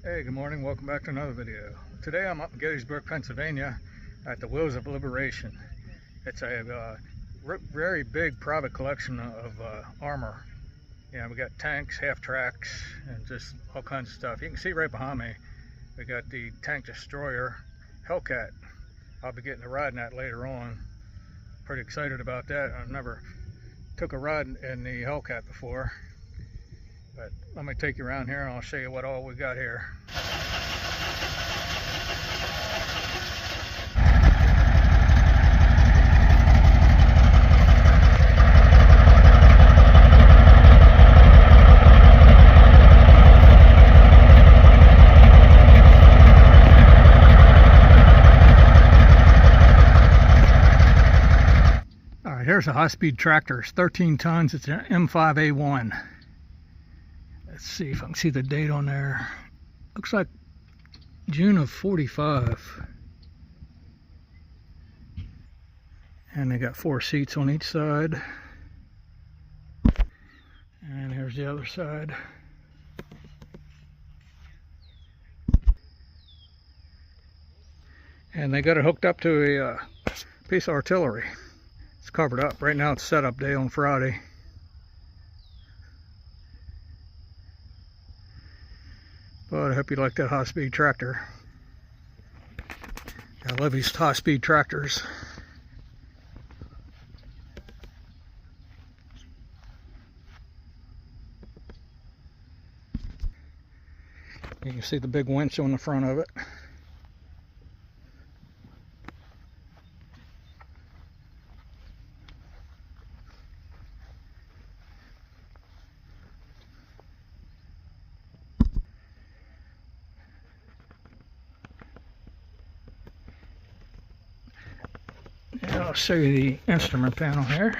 Hey, good morning. Welcome back to another video. Today I'm up in Gettysburg, Pennsylvania at the Wheels of Liberation. It's a very big private collection of armor. Yeah, we got tanks, half-tracks, and just all kinds of stuff. You can see right behind me, we got the tank destroyer Hellcat. I'll be getting to ride in that later on. Pretty excited about that. I've never took a ride in the Hellcat before. But let me take you around here and I'll show you what all we got here. All right, here's a high-speed tractor. It's 13 tons. It's an M5A1. Let's see if I can see the date on there. Looks like June of 45. And they got 4 seats on each side. And here's the other side. And they got it hooked up to a piece of artillery. It's covered up. Right now it's setup day on Friday. But I hope you like that high-speed tractor. I love these high-speed tractors. You can see the big winch on the front of it. And I'll show you the instrument panel here.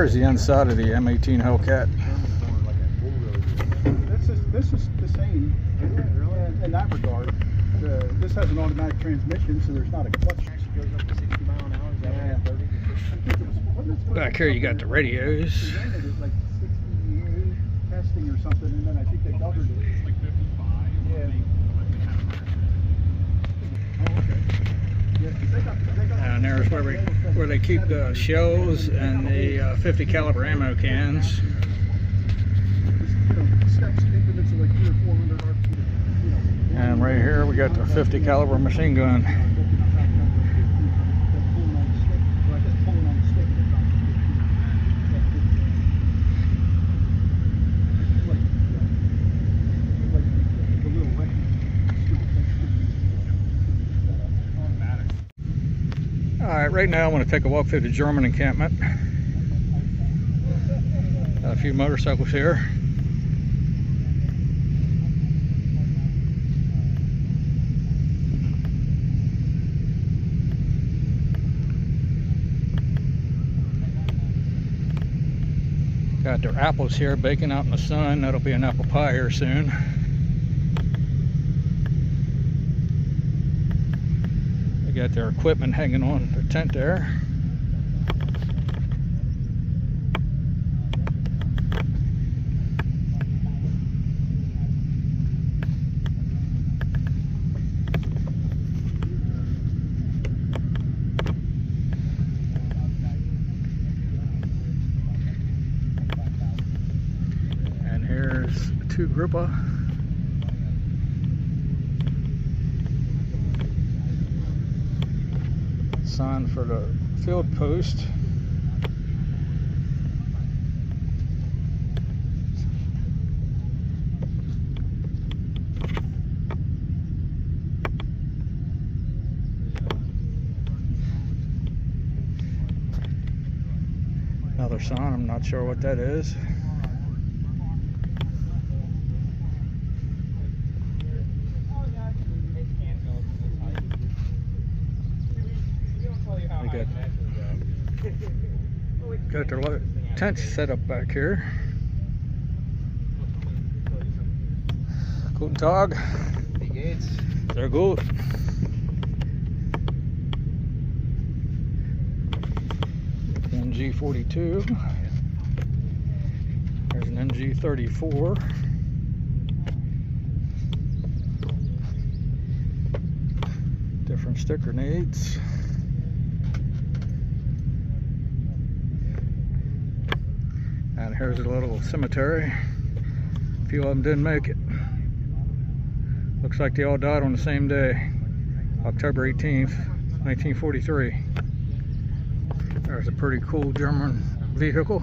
here's the inside of the M18 Hellcat. This is the same in that regard. This has an automatic transmission, so there's not a clutch. It goes up to 60 miles an hour. Yeah. 30 Back here you got the radios. They rented it like 68 testing or something, and then I think they covered it. It's like 55. Yeah. Oh, okay. And there's where they keep the shells and the 50 caliber ammo cans. And right here we got the 50 caliber machine gun. Alright, right now I want to take a walk through the German encampment. Got a few motorcycles here. Got their apples here baking out in the sun. That'll be an apple pie here soon. They got their equipment hanging on their tent there. Here's two Grupa. Sign for the field post. Another sign, I'm not sure what that is. Got their tents set up back here. Guten Tag. Wie geht's? Sehr gut. MG42. There's an MG34. Different sticker needs. And here's a little cemetery. A few of them didn't make it. Looks like they all died on the same day, October 18th, 1943. There's a pretty cool German vehicle.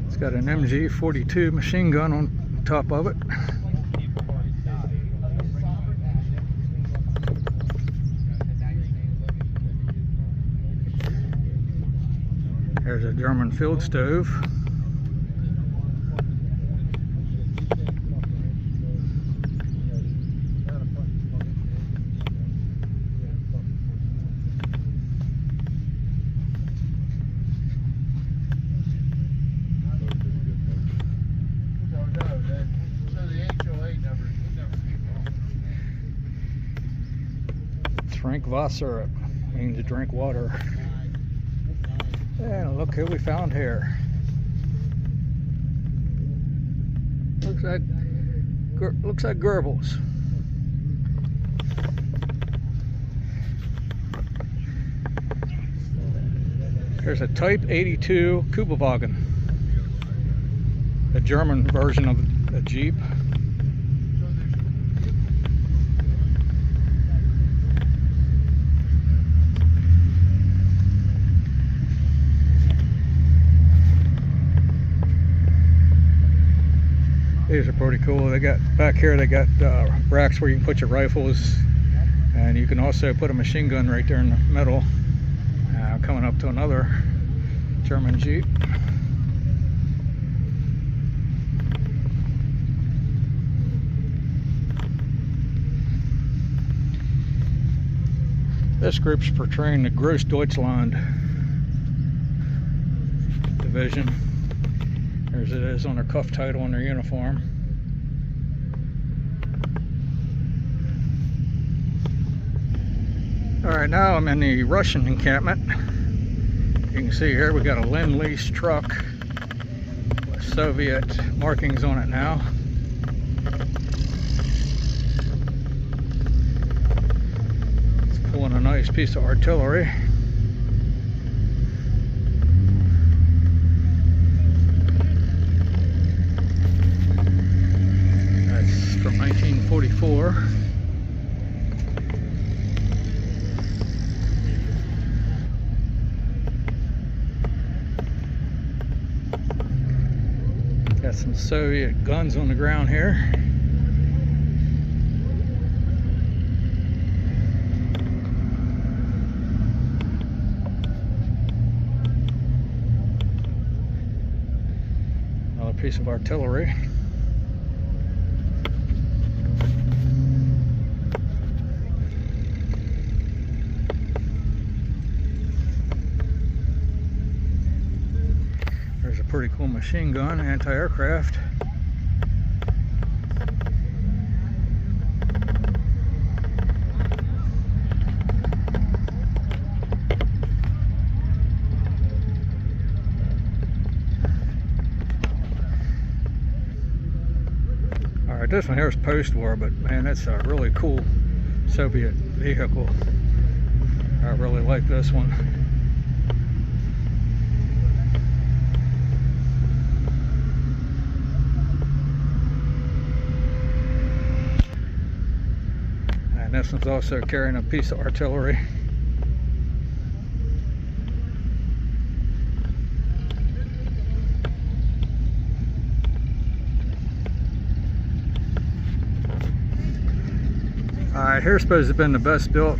It's got an MG42 machine gun on top of it. There's a German field stove. Trinkwasser means to drink water. And look who we found here. Looks like Goebbels. There's a Type 82 Kubelwagen, the German version of a Jeep. These are pretty cool. They got back here, they got racks where you can put your rifles, and you can also put a machine gun right there in the middle. Coming up to another German Jeep. This group's portraying the Großdeutschland division. As it is on their cuff title on their uniform. Alright, now I'm in the Russian encampment. You can see here we got a Lend-Lease truck with Soviet markings on it now. It's pulling a nice piece of artillery. From 1944. Got some Soviet guns on the ground here. Another piece of artillery. There's a pretty cool machine gun, anti-aircraft. Alright, this one here is post-war, but man, that's a really cool Soviet vehicle. I really like this one. And this one's also carrying a piece of artillery. Alright, here's supposed to have been the best built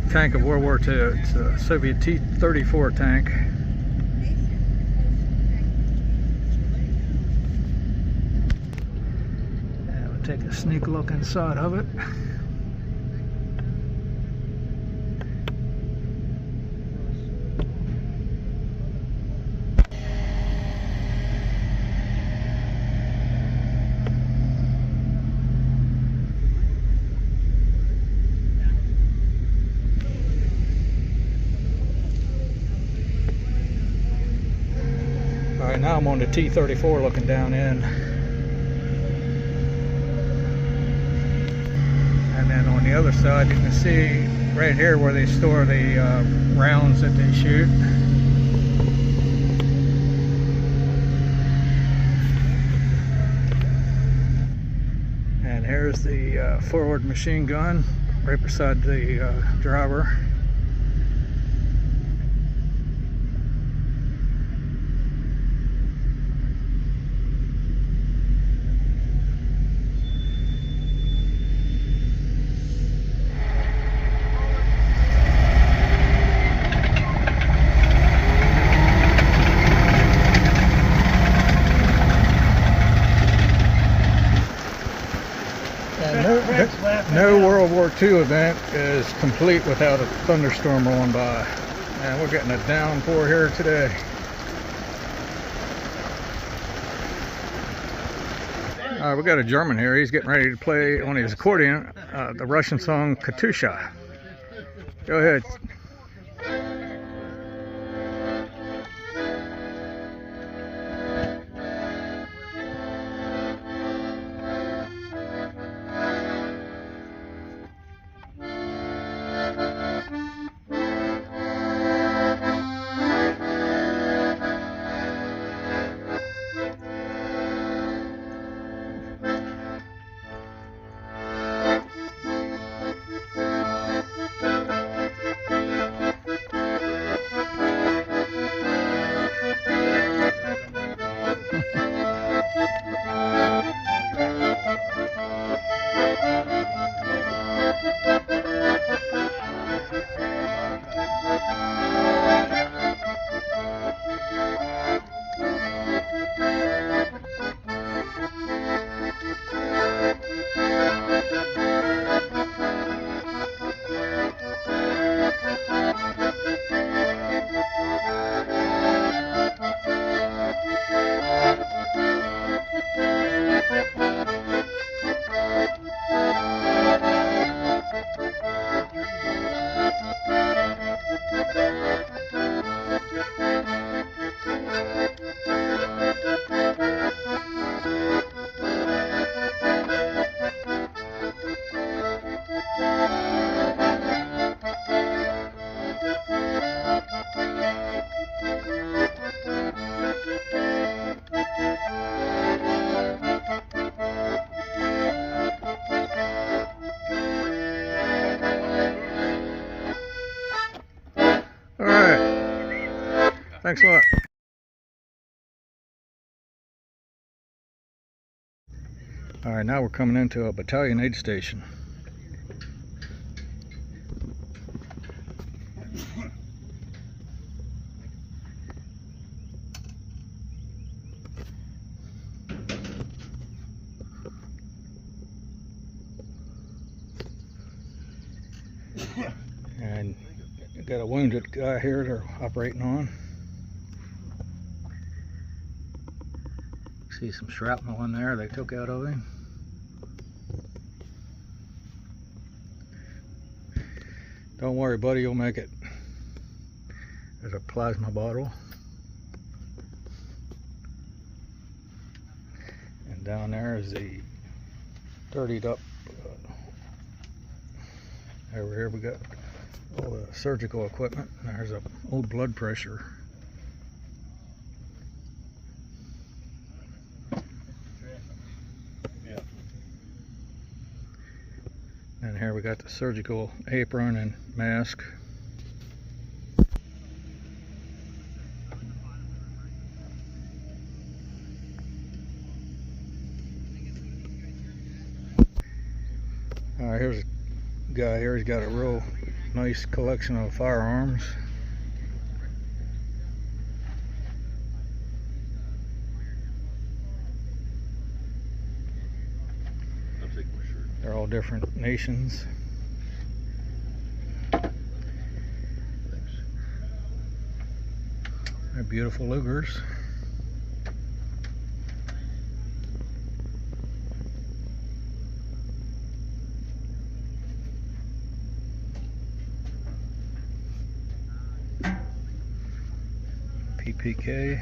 tank of World War II. It's a Soviet T-34 tank. And we'll take a sneak look inside of it. Alright, now I'm on the T-34 looking down in. And then on the other side you can see right here where they store the rounds that they shoot. And here's the forward machine gun right beside the driver. No World War II event is complete without a thunderstorm rolling by. And we're getting a downpour here today. We got a German here. He's getting ready to play on his accordion the Russian song Katusha. Go ahead. All right. Thanks a lot. All right, now we're coming into a battalion aid station. And got a wounded guy here they're operating on. See some shrapnel in there they took out of him. Don't worry, buddy, you'll make it. There's a plasma bottle. And down there is the dirtied up. Over here we got all the surgical equipment. There's a old blood pressure. Yeah. And here we got the surgical apron and mask. Alright, here's a guy here. He's got a real nice collection of firearms. I'll take my shirt. They're all different nations. Thanks. They're beautiful Lugers. PPK.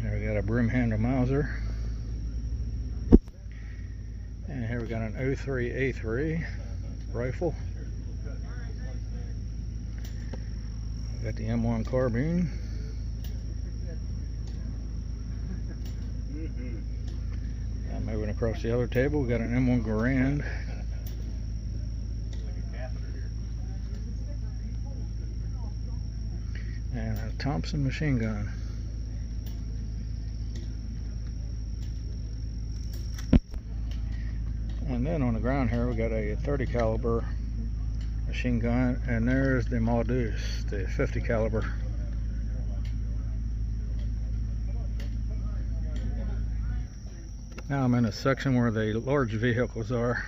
There we got a broom handle Mauser. And here we got an 03A3 rifle. We got the M1 carbine. And moving across the other table, we got an M1 Garand. And a Thompson machine gun. And then on the ground here we got a 30 caliber machine gun, and there's the Modus, the 50 caliber. Now I'm in a section where the large vehicles are.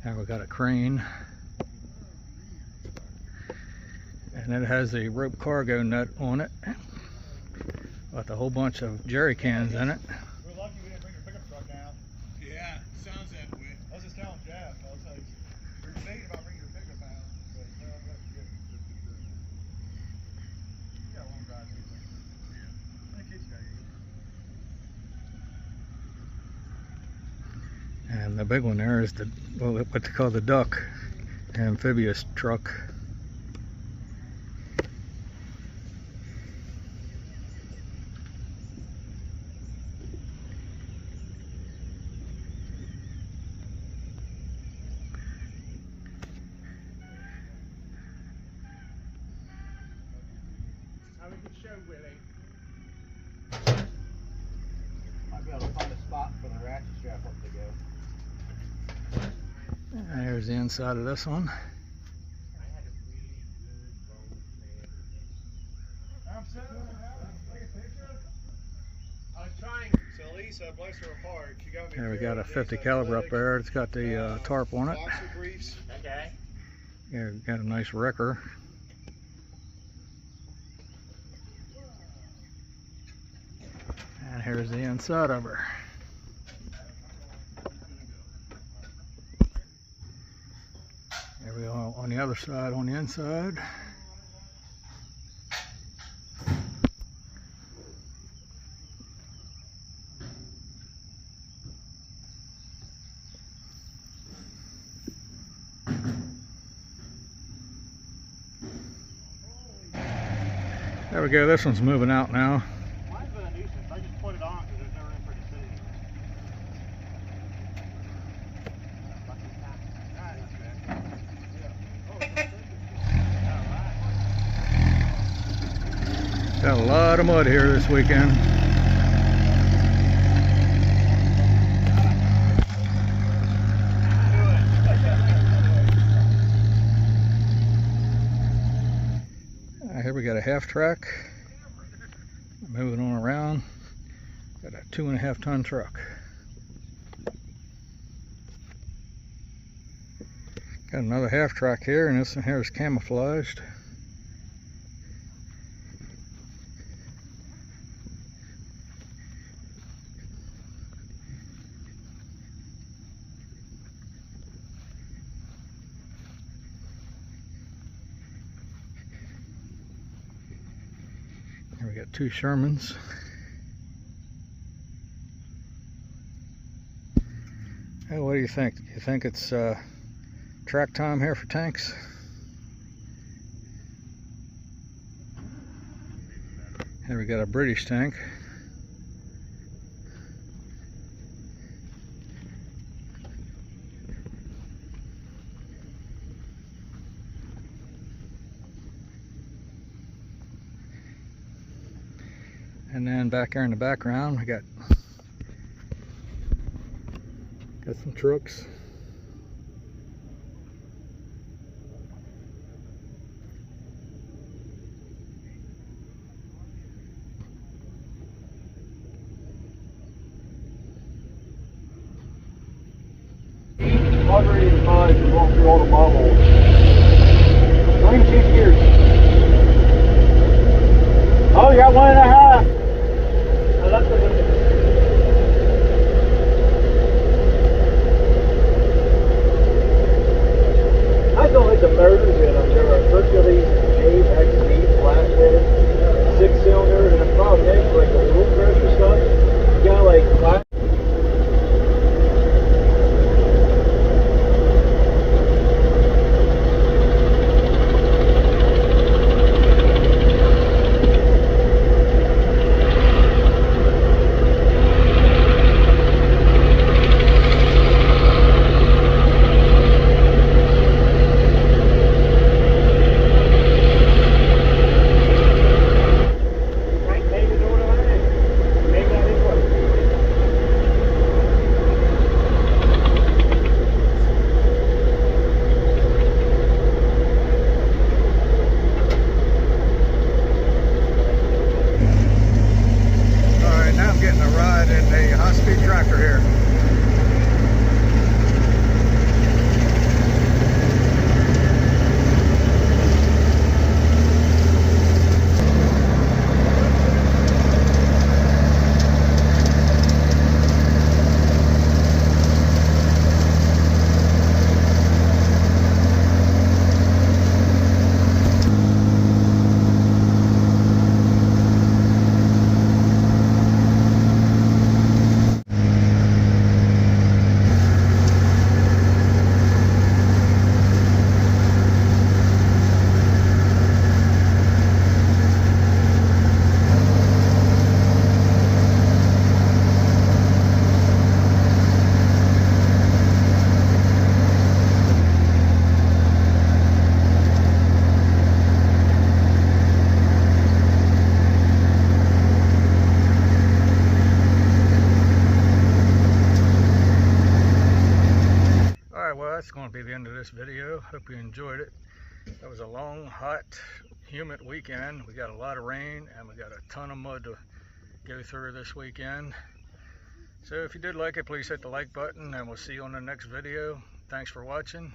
Now we got a crane, and it has a rope cargo net on it with a whole bunch of jerry cans in it. We're lucky we didn't bring your pickup truck down. Yeah, sounds that way. I was just telling Jeff, I was like, we're debating about bringing your pickup out. He's like, well, I'm gonna get it. You got a long drive anyway. Yeah. In case you got here. And the big one there is the, well, what they call the duck amphibious truck. Now we can show Willie. Might be able to find a spot for the ratchet strap up to go. And here's the inside of this one. I'm so take a picture. I was trying. So Lisa, bless her heart, she got me. Here we got a 50 caliber up there. It's got the tarp on it. Boxer briefs. Okay. Yeah, got a nice wrecker. And here's the inside of her. There we are on the other side, on the inside. There we go, this one's moving out now. Mine's been a nuisance. I just put it on because there's no room for it to sit in. Got a lot of mud here this weekend. Here we got a half track moving on around. Got a 2.5 ton truck. Got another half track here, and this one here is camouflaged. Here we got 2 Shermans. Hey, what do you think? You think it's track time here for tanks? Here we got a British tank. And then back there in the background, we got some trucks. Moderating time to walk through all the bubbles. 92 years. Oh, you got 1.5. I left the window. I don't like the motors in them. There are Hercules, J, XD, flathead, 6-cylinder, and the problem is, like the little pressure stuff, you got like tractor here. That's going to be the end of this video. Hope you enjoyed it. That was a long, hot, humid weekend. We got a lot of rain and we got a ton of mud to go through this weekend. So if you did like it, please hit the like button and we'll see you on the next video. Thanks for watching.